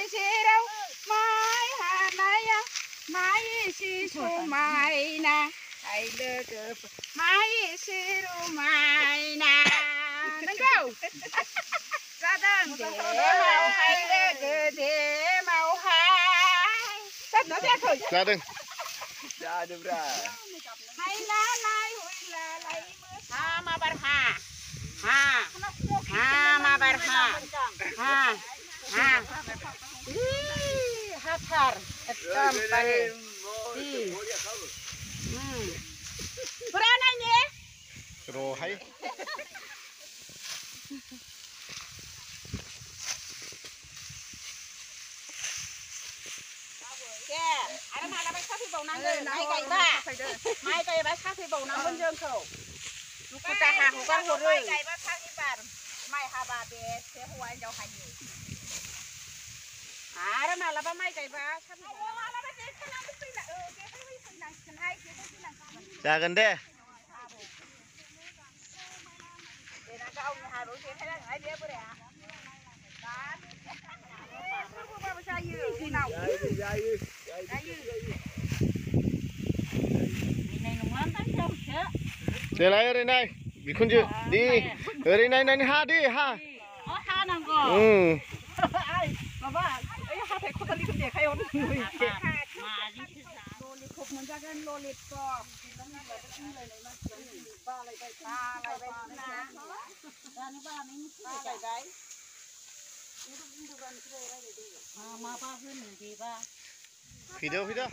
सेराव माइ हानाया माइ एसे समायना आइ लोगो माइ एसे रमायना नंगौ जादों देमावहाय लोगो देमावहाय जादोंना जायाखै जादों जादोंब्रा हायलालाय हुइलालाय हा माबार हा माबार हा हाथार एकदम बारे फुरा नायने र'हाय दे आरो मालाबा साफैबावनांगोन माइ गायबा साफैबावनांगोन जोंखौ दुखु दाहा हगार हरो माइ गायबा साफैबार माइ हाबा बेसे हौवा हिनजाव हायो आरो मालाबा माइ गायबा मालाबा देखायनानै फैनांसिगोनहाय जागोन दे गावनि हाबायाव देखायनांगोनहाय बे बोराया जायो उनाव जायो देलाय ओरै नाय बिखुनजो दे ओरै नायनानै हा दे हा हानांगौ माबा ओइ हाथाय खदालनिखौ देखायहर ललिपप मोनजागोन ललिपप बालायबाय फैदो